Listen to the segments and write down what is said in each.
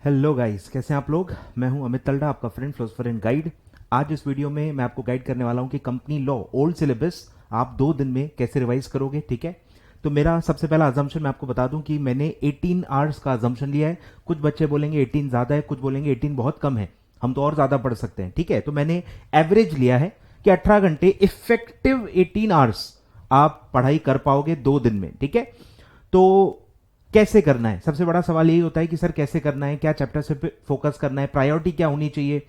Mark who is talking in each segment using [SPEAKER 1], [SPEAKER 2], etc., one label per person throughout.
[SPEAKER 1] Hello guys, कैसे हैं आप लोग। मैं हूं अमित तलड़ा, आपका फ्रेंड फिलोसोफर एंड गाइड। आज इस वीडियो में मैं आपको गाइड करने वाला हूं कि कंपनी लॉ ओल्ड सिलेबस आप 2 दिन में कैसे रिवाइज करोगे। ठीक है, तो मेरा सबसे पहला अजम्पशन मैं आपको बता दूं कि मैंने 18 आवर्स का अजम्पशन लिया है। कुछ बच्चे बोलेंगे 18 ज्यादा है, कुछ बोलेंगे 18 बहुत कम है, हम तो और ज्यादा पढ़ सकते हैं। ठीक है, तो मैंने एवरेज लिया है कि 18 घंटे इफेक्टिव 18 आवर्स आप पढ़ाई कर पाओगे 2 दिन में। ठीक है, तो कैसे करना है, सबसे बड़ा सवाल यही होता है कि सर कैसे करना है, क्या चैप्टर से फोकस करना है, प्रायोरिटी क्या होनी चाहिए।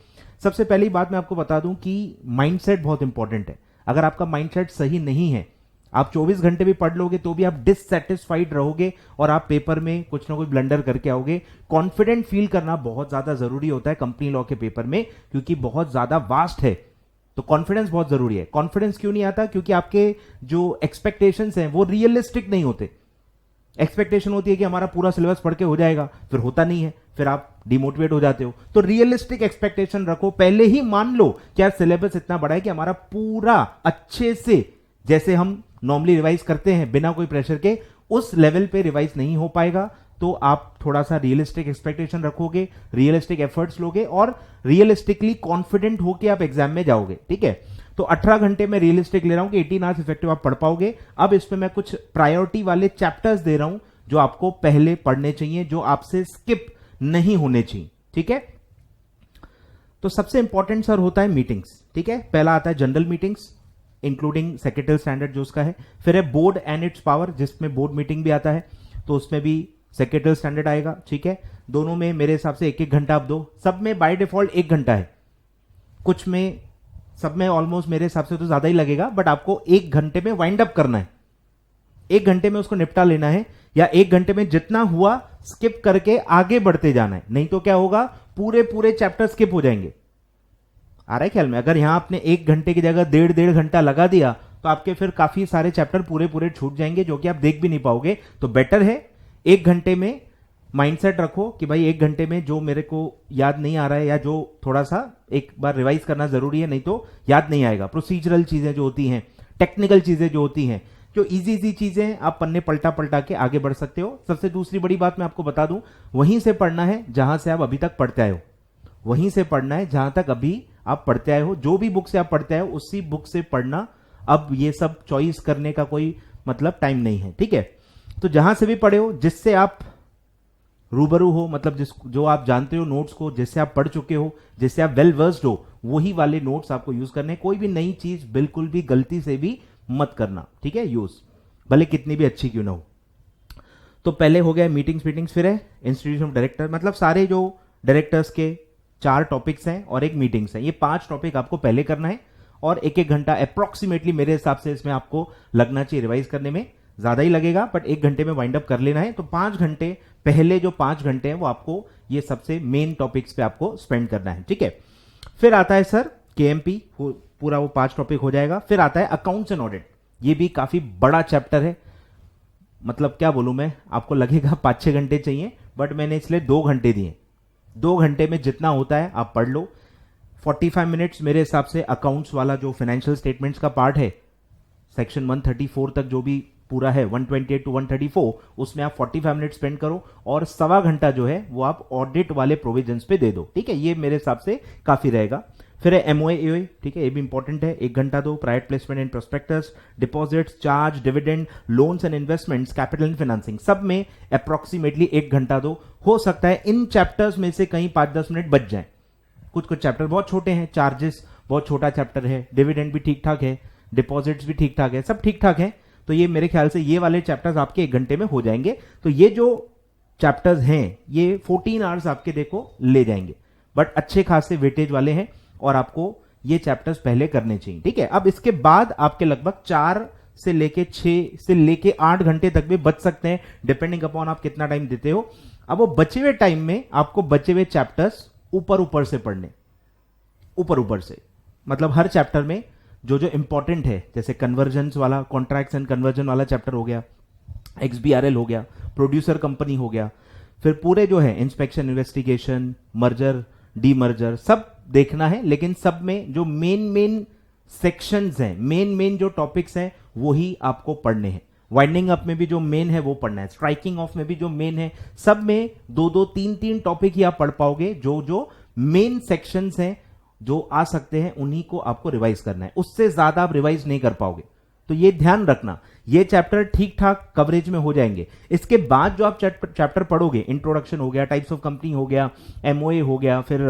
[SPEAKER 1] सबसे पहली बात मैं आपको बता दूं कि माइंडसेट बहुत इंपॉर्टेंट है। अगर आपका माइंडसेट सही नहीं है, आप 24 घंटे भी पढ़ लोगे तो भी आप डिससेटिस्फाइड रहोगे और आप पेपर में कुछ ना कुछ ब्लंडर करके आओगे। कॉन्फिडेंट फील करना बहुत ज्यादा जरूरी होता है कंपनी लॉ के पेपर में, क्योंकि बहुत ज्यादा वास्ट है, तो कॉन्फिडेंस बहुत जरूरी है। कॉन्फिडेंस क्यों नहीं आता, क्योंकि आपके जो एक्सपेक्टेशंस हैं वो रियलिस्टिक नहीं होते। एक्सपेक्टेशन होती है कि हमारा पूरा सिलेबस पढ़ के हो जाएगा, फिर होता नहीं है, फिर आप डिमोटिवेट हो जाते हो। तो रियलिस्टिक एक्सपेक्टेशन रखो, पहले ही मान लो क्या सिलेबस इतना बड़ा है कि हमारा पूरा अच्छे से, जैसे हम नॉर्मली रिवाइज करते हैं बिना कोई प्रेशर के, उस लेवल पे रिवाइज नहीं हो पाएगा। तो आप थोड़ा सा रियलिस्टिक एक्सपेक्टेशन रखोगे, रियलिस्टिक एफर्ट्स लोगे और रियलिस्टिकली कॉन्फिडेंट होके आप एग्जाम में जाओगे। ठीक है, तो 18 घंटे में रियलिस्टिक ले रहा हूं कि 18 आवर्स इफेक्टिव आप पढ़ पाओगे। अब इसमें मैं कुछ प्रायोरिटी वाले चैप्टर्स दे रहा हूं जो आपको पहले पढ़ने चाहिए, जो आपसे स्किप नहीं होने चाहिए। ठीक है, तो सबसे इंपॉर्टेंट सर होता है मीटिंग्स। ठीक है, पहला आता है general meetings including secretary standard जो उसका है, फिर है बोर्ड एंड इट्स पावर जिसमें बोर्ड मीटिंग भी आता है, तो उसमें भी सेक्रेटरी स्टैंडर्ड आएगा। ठीक है, दोनों में मेरे हिसाब से 1-1 घंटा आप दो, सब में बाय डिफॉल्ट 1 घंटा है, कुछ में, सब में ऑलमोस्ट मेरे हिसाब से तो ज्यादा ही लगेगा, बट आपको 1 घंटे में वाइंड अप करना है, 1 घंटे में उसको निपटा लेना है, या 1 घंटे में जितना हुआ स्किप करके आगे बढ़ते जाना है। नहीं तो क्या होगा, पूरे पूरे चैप्टर स्किप हो जाएंगे। आ रहा है ख्याल में, अगर यहां आपने 1 घंटे की जगह 1.5 घंटा लगा दिया तो आपके फिर काफी सारे चैप्टर पूरे पूरे छूट जाएंगे, जो कि आप देख भी नहीं पाओगे। तो बेटर है 1 घंटे में माइंडसेट रखो कि भाई 1 घंटे में जो मेरे को याद नहीं आ रहा है या जो थोड़ा सा एक बार रिवाइज करना जरूरी है, नहीं तो याद नहीं आएगा। प्रोसीजरल चीजें जो होती हैं, टेक्निकल चीजें जो होती हैं, जो इजी चीजें आप पन्ने पलटा पलटा के आगे बढ़ सकते हो। सबसे दूसरी बड़ी बात मैं आपको बता दूं, वहीं से पढ़ना है जहां से आप अभी तक पढ़ते आए हो, वहीं से पढ़ना है जहां तक अभी आप पढ़ते आए हो। जो भी बुक से आप पढ़ते आए हो उसी बुक से पढ़ना। अब ये सब चॉइस करने का कोई मतलब टाइम नहीं है। ठीक है, तो जहां से भी पढ़े हो, जिससे आप रूबरू हो, मतलब जो आप जानते हो नोट्स को, जिससे आप पढ़ चुके हो, जिससे आप वेल वर्स्ड हो, वही वाले नोट्स आपको यूज करने। कोई भी नई चीज बिल्कुल भी गलती से भी मत करना। ठीक है, यूज भले कितनी भी अच्छी क्यों ना हो। तो पहले हो गया मीटिंग्स, फिर है इंस्टीट्यूशन ऑफ डायरेक्टर, मतलब सारे जो डायरेक्टर्स के 4 टॉपिक्स हैं और एक मीटिंग्स है, ये 5 टॉपिक आपको पहले करना है और 1-1 घंटा अप्रोक्सीमेटली मेरे हिसाब से इसमें आपको लगना चाहिए। रिवाइज करने में ज्यादा ही लगेगा, बट 1 घंटे में वाइंड अप कर लेना है। तो 5 घंटे, पहले जो 5 घंटे हैं वो आपको ये सबसे मेन टॉपिक्स पे आपको स्पेंड करना है। ठीक है, फिर आता है सर केएमपी, पूरा वो 5 टॉपिक हो जाएगा। फिर आता है अकाउंट्स एंड ऑडिट, ये भी काफी बड़ा चैप्टर है, मतलब क्या बोलूं मैं, आपको लगेगा 5-6 घंटे चाहिए, बट मैंने इसलिए 2 घंटे दिए। 2 घंटे में जितना होता है आप पढ़ लो। 45 मिनट्स मेरे हिसाब से अकाउंट्स वाला जो फाइनेंशियल स्टेटमेंट्स का पार्ट है, सेक्शन 134 तक जो भी पूरा है, 128 टू 134, उसमें आप 45 मिनट स्पेंड करो और 1.25 घंटा जो है वो आप ऑडिट वाले प्रोविजंस पे दे दो। ठीक है, ये मेरे हिसाब से काफी रहेगा। फिर है एमओए एओए, ठीक है, ये भी इंपॉर्टेंट है, 1 घंटा दो। Private placement and prospectus, deposits, charge, dividend, loans and investments, capital and financing, सब में अप्रोक्सीमेटली 1 घंटा दो। हो सकता है इन चैप्टर्स में से कहीं 5-10 मिनट बच जाए, कुछ चैप्टर बहुत छोटे हैं, चार्जेस बहुत छोटा चैप्टर है, डिविडेंड भी ठीक ठाक है, डिपॉजिट्स भी ठीक ठाक है, सब ठीक ठाक है। तो ये मेरे ख्याल से ये वाले चैप्टर्स आपके 1 घंटे में हो जाएंगे। तो ये जो चैप्टर्स हैं ये 14 आवर्स आपके देखो ले जाएंगे, बट अच्छे खासे वेटेज वाले हैं और आपको ये चैप्टर्स पहले करने चाहिए। ठीक है, अब इसके बाद आपके लगभग 4 से लेके 6 से लेके 8 घंटे तक भी बच सकते हैं, डिपेंडिंग अपॉन आप कितना टाइम देते हो। अब वो बचे हुए टाइम में आपको बचे हुए चैप्टर्स ऊपर से पढ़ने, ऊपर से, मतलब हर चैप्टर में जो जो इंपॉर्टेंट है, जैसे कन्वर्जन वाला, कॉन्ट्रैक्ट्स एंड कन्वर्जन वाला चैप्टर हो गया, एक्सबीआरएल हो गया, प्रोड्यूसर कंपनी हो गया, फिर पूरे जो है इंस्पेक्शन, इन्वेस्टिगेशन, मर्जर, डीमर्जर, सब देखना है। लेकिन सब में जो मेन सेक्शंस हैं, मेन जो टॉपिक्स हैं, वही आपको पढ़ने हैं, वाइंडिंग अप में भी जो मेन है वो पढ़ना है, स्ट्राइकिंग ऑफ में भी जो मेन है, सब में दो दो तीन तीन टॉपिक ही आप पढ़ पाओगे। जो जो मेन सेक्शंस हैं जो आ सकते हैं उन्हीं को आपको रिवाइज करना है, उससे ज्यादा आप रिवाइज नहीं कर पाओगे। तो ये ध्यान रखना, ये चैप्टर ठीक ठाक कवरेज में हो जाएंगे। इसके बाद जो आप चैप्टर पढ़ोगे, इंट्रोडक्शन हो गया, टाइप्स ऑफ कंपनी हो गया, एमओए हो गया, फिर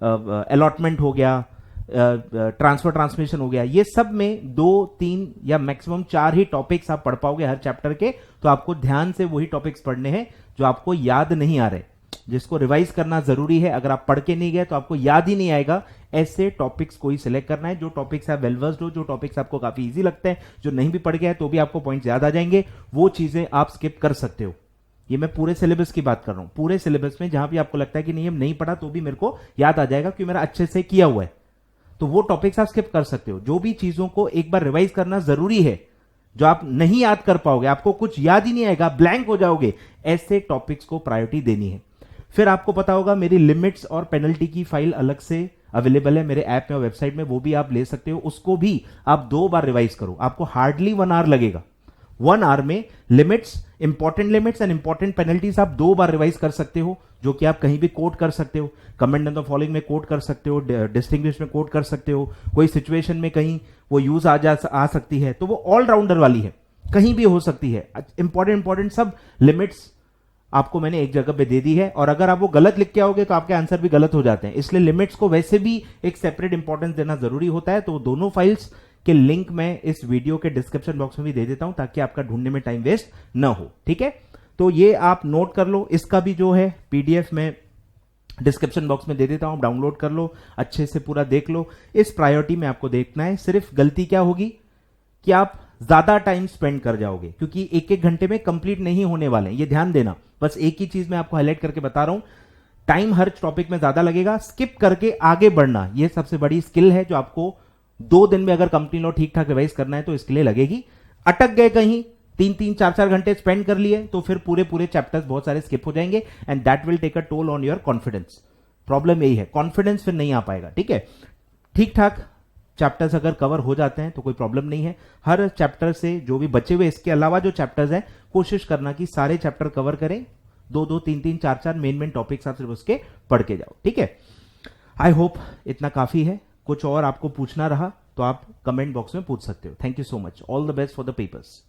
[SPEAKER 1] अलॉटमेंट हो गया, ट्रांसफर ट्रांसमिशन हो गया, ये सब में 2-3 या मैक्सिमम 4 ही टॉपिक्स आप पढ़ पाओगे हर चैप्टर के। तो आपको ध्यान से वही टॉपिक्स पढ़ने हैं जो आपको याद नहीं आ रहे, जिसको रिवाइज करना जरूरी है। अगर आप पढ़ के नहीं गए तो आपको याद ही नहीं आएगा। ऐसे टॉपिक्स कोई सिलेक्ट करना है जो टॉपिक्स आप वेल वर्स्ड हो, जो टॉपिक्स आपको काफी इजी लगते हैं, जो नहीं भी पढ़ गया है तो भी आपको पॉइंट्स याद आ जाएंगे, वो चीजें आप स्किप कर सकते हो। ये मैं पूरे सिलेबस की बात कर रहा हूं। पूरे सिलेबस में जहां भी आपको लगता है कि नहीं हम नहीं पढ़ा तो भी मेरे को याद आ जाएगा क्योंकि मेरा अच्छे से किया हुआ है, तो वो टॉपिक्स आप स्किप कर सकते हो। जो भी चीजों को एक बार रिवाइज करना जरूरी है, जो आप नहीं याद कर पाओगे, आपको कुछ याद ही नहीं आएगा, ब्लैंक हो जाओगे, ऐसे टॉपिक्स को प्रायोरिटी देनी है। फिर आपको पता होगा मेरी लिमिट्स और पेनल्टी की फाइल अलग से अवेलेबल है मेरे ऐप में और वेबसाइट में, वो भी आप ले सकते हो। उसको भी आप 2 बार रिवाइज करो, आपको हार्डली 1 आवर लगेगा। 1 आवर में limits, important and important penalties आप 2 बार रिवाइज कर सकते हो, जो कि आप कहीं भी कोट कर सकते हो। कमेंट एंड द फॉलोइंग में कोट कर सकते हो, डिस्टिंग्विश में कोट कर सकते हो, कोई सिचुएशन में कहीं वो यूज आ सकती है, तो वो ऑलराउंडर वाली है, कहीं भी हो सकती है। इंपॉर्टेंट सब लिमिट्स आपको मैंने एक जगह पे दे दी है, और अगर आप वो गलत लिख के आओगे तो आपके आंसर भी गलत हो जाते हैं। इसलिए लिमिट्स को वैसे भी एक सेपरेट इंपॉर्टेंस देना जरूरी होता है। तो दोनों फाइल्स के लिंक मैं इस वीडियो के डिस्क्रिप्शन बॉक्स में भी दे देता हूं ताकि आपका ढूंढने में टाइम वेस्ट ना हो, ठीक है। तो ये आप नोट कर लो, इसका भी जो है पीडीएफ में डिस्क्रिप्शन बॉक्स में दे देता हूं, डाउनलोड कर लो, अच्छे से पूरा देख लो। इस प्रायोरिटी में आपको देखना है। सिर्फ गलती क्या होगी कि आप ज्यादा टाइम स्पेंड कर जाओगे, क्योंकि 1-1 घंटे में कंप्लीट नहीं होने वाले हैं, ये ध्यान देना। बस एक ही चीज मैं आपको हाईलाइट करके बता रहा हूं, टाइम हर टॉपिक में ज्यादा लगेगा, स्किप करके आगे बढ़ना ये सबसे बड़ी स्किल है जो आपको 2 दिन में अगर कंपनी लॉ ठीक ठाक रिवाइज करना है तो इसके लिए लगेगी। अटक गए कहीं, 3-3, 4-4 घंटे स्पेंड कर लिए तो फिर पूरे चैप्टर्स बहुत सारे स्किप हो जाएंगे and that will take a toll on your confidence. Problem यही है, कॉन्फिडेंस फिर नहीं आ पाएगा, ठीक है। ठीक ठाक चैप्टर्स अगर कवर हो जाते हैं तो कोई प्रॉब्लम नहीं है। हर चैप्टर से जो भी बचे हुए इसके अलावा जो चैप्टर्स हैं, कोशिश करना कि सारे चैप्टर कवर करें। 2-2, 3-3, 4-4 मेन टॉपिक्स आप सिर्फ उसके पढ़ के जाओ, ठीक है। आई होप इतना काफी है। कुछ और आपको पूछना रहा तो आप कमेंट बॉक्स में पूछ सकते हो। Thank you so much, all the best for the papers.